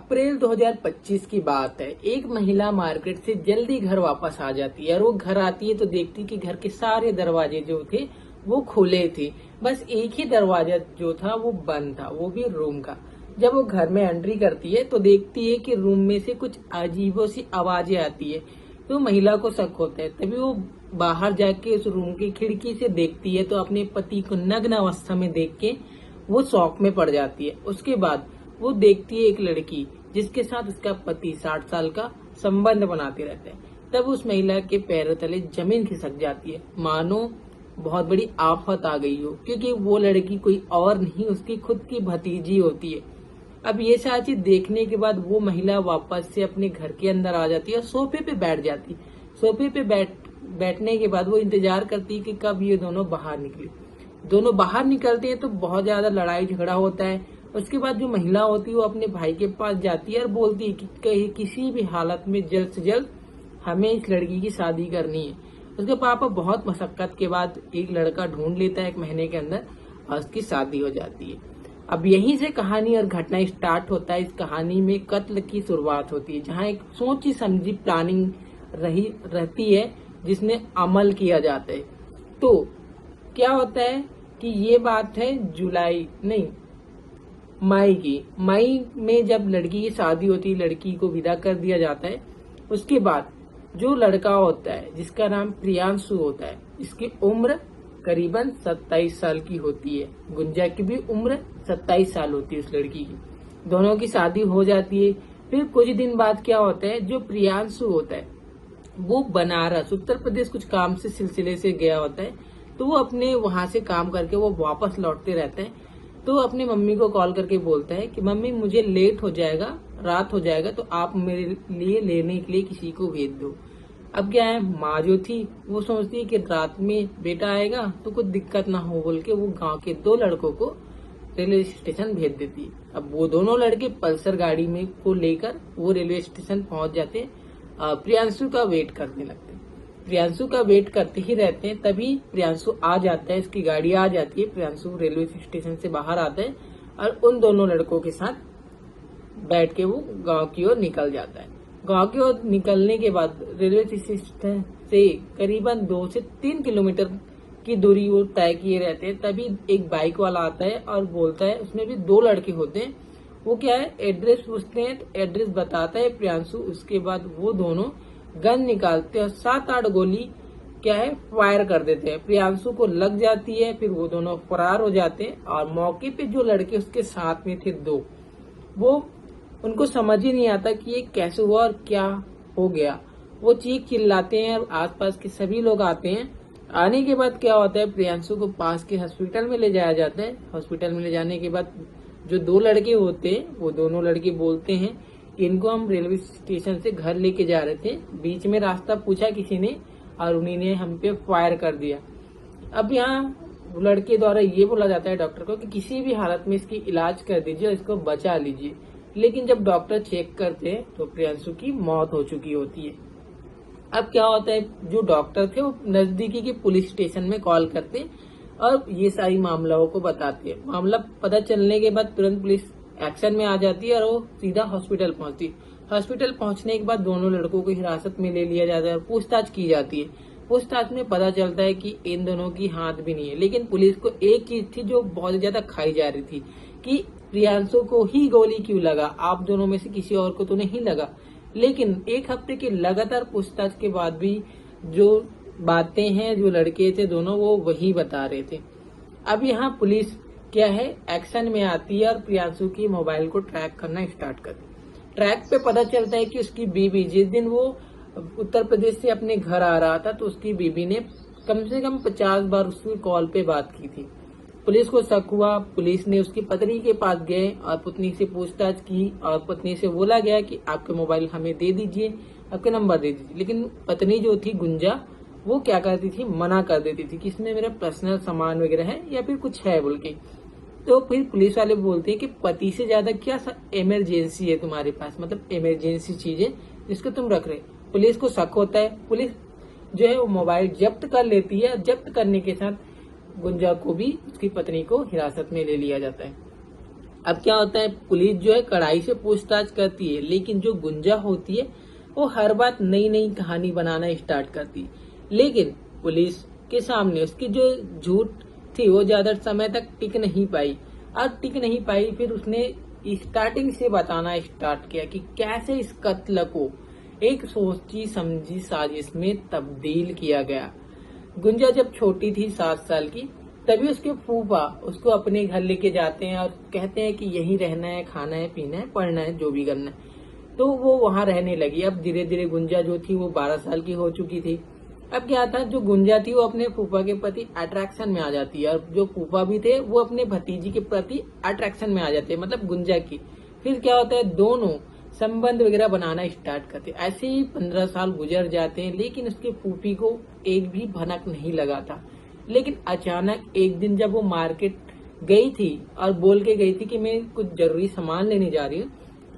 अप्रैल 2025 की बात है। एक महिला मार्केट से जल्दी घर वापस आ जाती है और वो घर आती है तो देखती कि घर के सारे दरवाजे जो थे वो खुले थे। बस एक ही दरवाजा जो था वो बंद था, वो भी रूम का। जब वो घर में एंट्री करती है तो देखती है कि रूम में से कुछ अजीबो सी आवाजें आती है। तो महिला को शक होता है। तभी वो बाहर जाके उस रूम की खिड़की से देखती है तो अपने पति को नग्न अवस्था में देख के वो शौक में पड़ जाती है। उसके बाद वो देखती है एक लड़की जिसके साथ उसका पति 60 साल का संबंध बनाते रहते हैं। तब उस महिला के पैरों तले जमीन खिसक जाती है, मानो बहुत बड़ी आफत आ गई हो, क्योंकि वो लड़की कोई और नहीं उसकी खुद की भतीजी होती है। अब ये सारी चीज देखने के बाद वो महिला वापस से अपने घर के अंदर आ जाती है और सोफे पे बैठ जाती। सोफे पे बैठने के बाद वो इंतजार करती है कि कब ये दोनों बाहर निकले। दोनों बाहर निकलते हैं तो बहुत ज्यादा लड़ाई झगड़ा होता है। उसके बाद जो महिला होती है वो अपने भाई के पास जाती है और बोलती है कि कहीं किसी भी हालत में जल्द से जल्द हमें इस लड़की की शादी करनी है। उसके पापा बहुत मशक्कत के बाद एक लड़का ढूंढ लेता है 1 महीने के अंदर और उसकी शादी हो जाती है। अब यहीं से कहानी और घटना स्टार्ट होता है। इस कहानी में कत्ल की शुरुआत होती है, जहाँ एक सोची समझी प्लानिंग रहती है जिसने अमल किया जाता है। तो क्या होता है कि ये बात है मई में जब लड़की की शादी होती है, लड़की को विदा कर दिया जाता है। उसके बाद जो लड़का होता है जिसका नाम प्रियांशु होता है, इसकी उम्र करीबन 27 साल की होती है। गुंजा की भी उम्र 27 साल होती है उस लड़की की। दोनों की शादी हो जाती है। फिर कुछ दिन बाद क्या होता है, जो प्रियांशु होता है वो बनारस उत्तर प्रदेश कुछ काम से सिलसिले से गया होता है। तो वो अपने वहां से काम करके वो वापस लौटते रहते हैं। तो अपनी मम्मी को कॉल करके बोलता है कि मम्मी मुझे लेट हो जाएगा, रात हो जाएगा, तो आप मेरे लिए लेने के लिए किसी को भेज दो। अब क्या है, माँ जो थी वो सोचती है कि रात में बेटा आएगा तो कुछ दिक्कत ना हो बोल के वो गांव के 2 लड़कों को रेलवे स्टेशन भेज देती है। अब वो दोनों लड़के पल्सर गाड़ी में को लेकर वो रेलवे स्टेशन पहुंच जाते हैं। प्रियांशु का वेट करने लगते हैं। प्रियांशु का वेट करते ही रहते हैं। तभी प्रियांशु आ जाता है, इसकी गाड़ी आ जाती है। प्रियांशु रेलवे स्टेशन से बाहर आता है और उन दोनों लड़कों के साथ बैठ के वो गांव की ओर निकल जाता है। गांव की ओर निकलने के बाद रेलवे स्टेशन से करीबन 2 से 3 किलोमीटर की दूरी वो तय किए रहते हैं। तभी एक बाइक वाला आता है और बोलता है, उसमें भी 2 लड़के होते हैं। वो क्या है, एड्रेस पूछते हैं तो एड्रेस बताता है प्रियांशु। उसके बाद वो दोनों गन निकालते हैं और 7-8 गोली क्या है फायर कर देते हैं। प्रियांशु को लग जाती है। फिर वो दोनों फरार हो जाते हैं और मौके पे जो लड़के उसके साथ में थे 2, वो उनको समझ ही नहीं आता कि ये कैसे हुआ और क्या हो गया। वो चीख चिल्लाते हैं और आसपास के सभी लोग आते हैं। आने के बाद क्या होता है, प्रियांशु को पास के हॉस्पिटल में ले जाया जाता है। हॉस्पिटल में ले जाने के बाद जो 2 लड़के होते हैं वो दोनों लड़के बोलते हैं कि इनको हम रेलवे स्टेशन से घर लेके जा रहे थे, बीच में रास्ता पूछा किसी ने और उन्हीं ने हम पे फायर कर दिया। अब यहाँ लड़के द्वारा ये बोला जाता है डॉक्टर को कि किसी भी हालत में इसकी इलाज कर दीजिए, इसको बचा लीजिए। लेकिन जब डॉक्टर चेक करते हैं तो प्रियांशु की मौत हो चुकी होती है। अब क्या होता है, जो डॉक्टर थे वो नजदीकी के पुलिस स्टेशन में कॉल करते हैं और ये सारी मामलों को बताते हैं। मामला पता चलने के बाद तुरंत पुलिस एक्शन में आ जाती है और वो सीधा हॉस्पिटल पहुंचती है। हॉस्पिटल पहुंचने के बाद दोनों लड़कों को हिरासत में ले लिया जाता है और पूछताछ की जाती है। पूछताछ में पता चलता है कि इन दोनों की हाथ भी नहीं है। लेकिन पुलिस को एक चीज थी जो बहुत ज्यादा खाई जा रही थी कि प्रियांशु को ही गोली क्यों लगा, आप दोनों में से किसी और को तो नहीं लगा। लेकिन 1 हफ्ते की लगातार पूछताछ के बाद भी जो बातें हैं, जो लड़के थे दोनों वो वही बता रहे थे। अब यहाँ पुलिस क्या है एक्शन में आती है और प्रियांशु की मोबाइल को ट्रैक करना स्टार्ट करती है। ट्रैक पे पता चलता है कि उसकी बीबी, जिस दिन वो उत्तर प्रदेश से अपने घर आ रहा था तो उसकी बीबी ने कम से कम 50 बार उसकी कॉल पे बात की थी। पुलिस को शक हुआ। पुलिस ने उसकी पत्नी के पास गए और पत्नी से पूछताछ की और पत्नी से बोला गया कि आपके मोबाइल हमें दे दीजिए, आपके नंबर दे दीजिए। लेकिन पत्नी जो थी गुंजा, वो क्या करती थी, मना कर देती थी कि इसमें मेरा पर्सनल सामान वगैरह है या फिर कुछ है बोल के। तो फिर पुलिस वाले बोलते हैं कि पति से ज्यादा क्या इमरजेंसी है तुम्हारे पास, मतलब इमरजेंसी चीज है जिसको तुम रख रहे। पुलिस को शक होता है। पुलिस जो है वो मोबाइल जब्त कर लेती है। जब्त करने के साथ गुंजा को भी उसकी पत्नी को हिरासत में ले लिया जाता है। अब क्या होता है, पुलिस जो है कड़ाई से पूछताछ करती है, लेकिन जो गुंजा होती है वो हर बात नई नई कहानी बनाना स्टार्ट करती है। लेकिन पुलिस के सामने उसकी जो झूठ थी वो ज्यादा समय तक टिक नहीं पाई। अब टिक नहीं पाई, फिर उसने स्टार्टिंग से बताना स्टार्ट किया कि कैसे इस कत्ल को एक सोची समझी साजिश में तब्दील किया गया। गुंजा जब छोटी थी 7 साल की, तभी उसके फूफा उसको अपने घर लेके जाते हैं और कहते हैं कि यहीं रहना है, खाना है, पीना है, पढ़ना है, जो भी करना है। तो वो वहां रहने लगी। अब धीरे धीरे गुंजा जो थी वो 12 साल की हो चुकी थी। अब क्या था, जो गुंजा थी वो अपने फूफा के प्रति अट्रैक्शन में आ जाती है, और जो फूफा भी थे वो अपने भतीजी के प्रति अट्रैक्शन में आ जाते हैं, मतलब गुंजा की। फिर क्या होता है, दोनों संबंध वगैरह बनाना स्टार्ट करते। ऐसे ही 15 साल गुजर जाते हैं, लेकिन उसके फूफी को एक भी भनक नहीं लगा था। लेकिन अचानक एक दिन जब वो मार्केट गई थी और बोल के गई थी कि मैं कुछ जरूरी सामान लेने जा रही हूँ,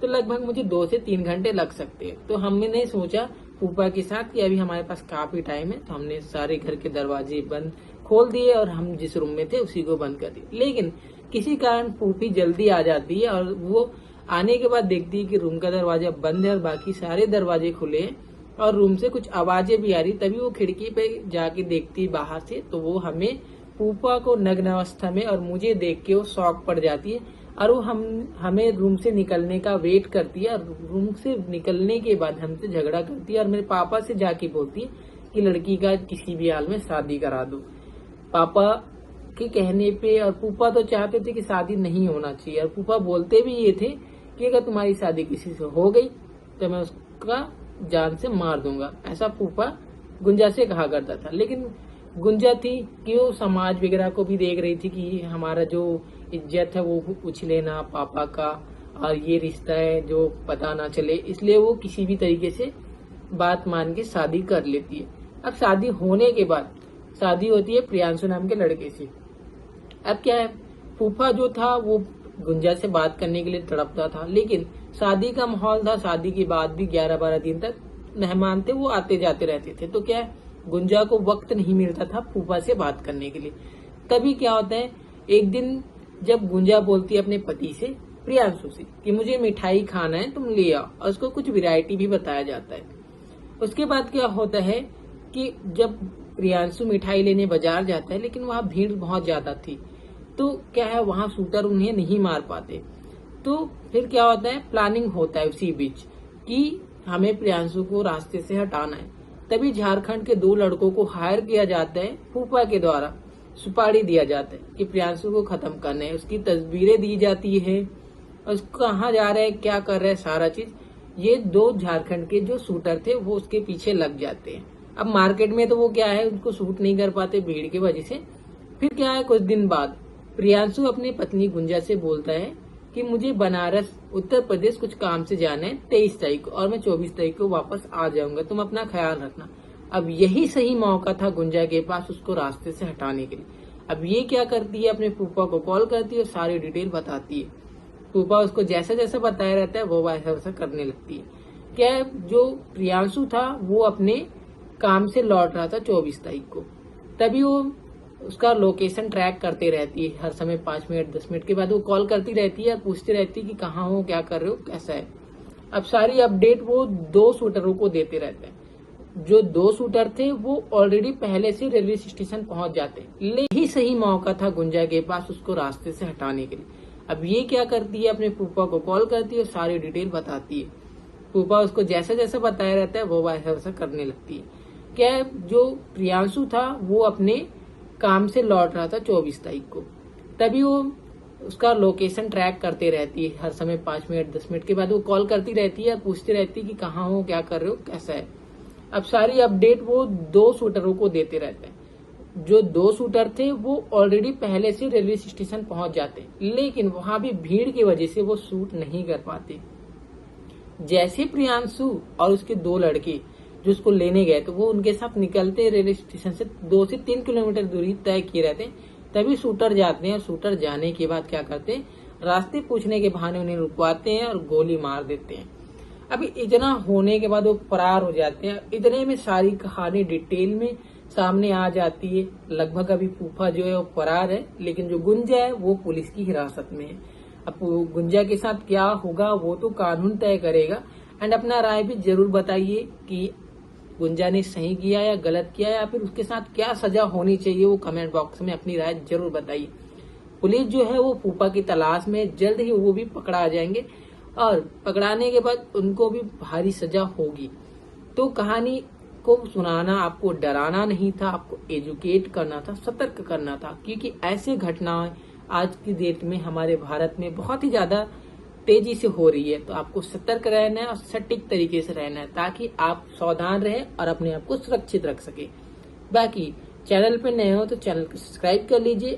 तो लगभग मुझे 2 से 3 घंटे लग सकते हैं। तो हमने सोचा फूफा के साथ कि अभी हमारे पास काफी टाइम है, तो हमने सारे घर के दरवाजे बंद खोल दिए और हम जिस रूम में थे उसी को बंद कर दिए। लेकिन किसी कारण फूफी जल्दी आ जाती है और वो आने के बाद देखती है कि रूम का दरवाजा बंद है और बाकी सारे दरवाजे खुले हैं और रूम से कुछ आवाजें भी आ रही। तभी वो खिड़की पे जाके देखती बाहर से, तो वो हमें फूफा को नग्न अवस्था में और मुझे देख के वो शॉक पड़ जाती है और वो हमें रूम से निकलने का वेट करती है। और रूम से निकलने के बाद हमसे झगड़ा करती है और मेरे पापा से जाके बोलती है कि लड़की का किसी भी हाल में शादी करा दो। पापा के कहने पे, और फूफा तो चाहते थे कि शादी नहीं होना चाहिए, और फूफा बोलते भी ये थे कि अगर तुम्हारी शादी किसी से हो गई तो मैं उसका जान से मार दूंगा। ऐसा फूफा गुंजा से कहा करता था। लेकिन गुंजा थी कि वो समाज वगैरह को भी देख रही थी कि हमारा जो इज्जत है वो उछले ना पापा का, और ये रिश्ता है जो पता ना चले, इसलिए वो किसी भी तरीके से बात मान के शादी कर लेती है। अब शादी होने के बाद शादी होती है प्रियांशु नाम के लड़के से। अब क्या है, फूफा जो था वो गुंजा से बात करने के लिए तड़पता था, लेकिन शादी का माहौल था। शादी के बाद भी 11-12 दिन तक मेहमान थे वो आते जाते रहते थे, तो क्या है, गुंजा को वक्त नहीं मिलता था फूफा से बात करने के लिए। तभी क्या होता है, एक दिन जब गुंजा बोलती है अपने पति से, प्रियांशु से, कि मुझे मिठाई खाना है, तुम ले आओ, और उसको कुछ वैरायटी भी बताया जाता है। उसके बाद क्या होता है कि जब प्रियांशु मिठाई लेने बाजार जाता है, लेकिन वहां भीड़ बहुत ज्यादा थी, तो क्या है, वहां शूटर उन्हें नहीं मार पाते। तो फिर क्या होता है, प्लानिंग होता है उसी बीच कि हमें प्रियांशु को रास्ते से हटाना है। तभी झारखंड के 2 लड़कों को हायर किया जाता है फूफा के द्वारा। सुपारी दिया जाता है कि प्रियांशु को खत्म करना है, उसकी तस्वीरें दी जाती है, और उसको कहाँ जा रहा है, क्या कर रहा है, सारा चीज। ये 2 झारखंड के जो शूटर थे वो उसके पीछे लग जाते हैं। अब मार्केट में तो वो क्या है, उनको शूट नहीं कर पाते भीड़ की वजह से। फिर क्या है, कुछ दिन बाद प्रियांशु अपनी पत्नी गुंजा से बोलता है कि मुझे बनारस उत्तर प्रदेश कुछ काम से जाना है 23 तारीख को, और मैं 24 तारीख को वापस आ जाऊंगा, तुम अपना ख्याल रखना। अब यही सही मौका था गुंजा के पास उसको रास्ते से हटाने के लिए। अब ये क्या करती है, अपने फूफा को कॉल करती है और सारी डिटेल बताती है। फूफा उसको जैसा जैसा बताया रहता है वो वैसा वैसा करने लगती है। क्या है, जो प्रियांशु था वो अपने काम से लौट रहा था 24 तारीख को। तभी वो उसका लोकेशन ट्रैक करते रहती है, हर समय 5 मिनट 10 मिनट के बाद वो कॉल करती रहती है और पूछती रहती है कि कहाँ हो, क्या कर रहे हो, कैसा है। अब सारी अपडेट वो 2 शूटरों को देते रहते हैं। जो 2 शूटर थे वो ऑलरेडी पहले से रेलवे स्टेशन पहुंच जाते, लेकिन ही सही मौका था गुंजा के पास उसको रास्ते से हटाने के लिए। अब ये क्या करती है, अपने फूफा को कॉल करती है और सारी डिटेल बताती है। फूफा उसको जैसा जैसा बताया रहता है वो वैसा वैसा करने लगती है। क्या है, जो प्रियांशु था वो अपने काम से लौट रहा था 24 तारीख को। तभी वो उसका लोकेशन ट्रैक करते रहती है, हर समय 5 मिनट 10 मिनट के बाद वो कॉल करती रहती है और पूछती रहती है कि कहाँ हो, क्या कर रहे हो, कैसा है। अब सारी अपडेट वो 2 शूटरों को देते रहते हैं। जो 2 शूटर थे वो ऑलरेडी पहले से रेलवे स्टेशन पहुंच जाते, लेकिन वहां भी भीड़ की वजह से वो शूट नहीं कर पाते। जैसे प्रियांशु और उसके 2 लड़के जो उसको लेने गए, तो वो उनके साथ निकलते रेलवे स्टेशन से 2 से 3 किलोमीटर दूरी तय किए रहते हैं। तभी शूटर जाते हैं, और शूटर जाने के बाद क्या करते हैं, रास्ते पूछने के बहाने उन्हें रुकवाते हैं और गोली मार देते हैं। अभी इतना होने के बाद वो फरार हो जाते हैं। इतने में सारी कहानी डिटेल में सामने आ जाती है। लगभग अभी फूफा जो है वो फरार है, लेकिन जो गुंजा है वो पुलिस की हिरासत में है। अब गुंजा के साथ क्या होगा वो तो कानून तय करेगा। एंड अपना राय भी जरूर बताइए कि गुंजा ने सही किया या गलत किया, या फिर उसके साथ क्या सजा होनी चाहिए, वो कमेंट बॉक्स में अपनी राय जरूर बताइए। पुलिस जो है वो फूफा की तलाश में, जल्द ही वो भी पकड़ा जाएंगे और पकड़ाने के बाद उनको भी भारी सजा होगी। तो कहानी को सुनाना आपको डराना नहीं था, आपको एजुकेट करना था, सतर्क करना था, क्योंकि ऐसे घटनाएं आज की डेट में हमारे भारत में बहुत ही ज्यादा तेजी से हो रही है। तो आपको सतर्क रहना है और सटीक तरीके से रहना है, ताकि आप सावधान रहें और अपने आप को सुरक्षित रख सके। बाकी चैनल पे नए हो तो चैनल को सब्सक्राइब कर लीजिए।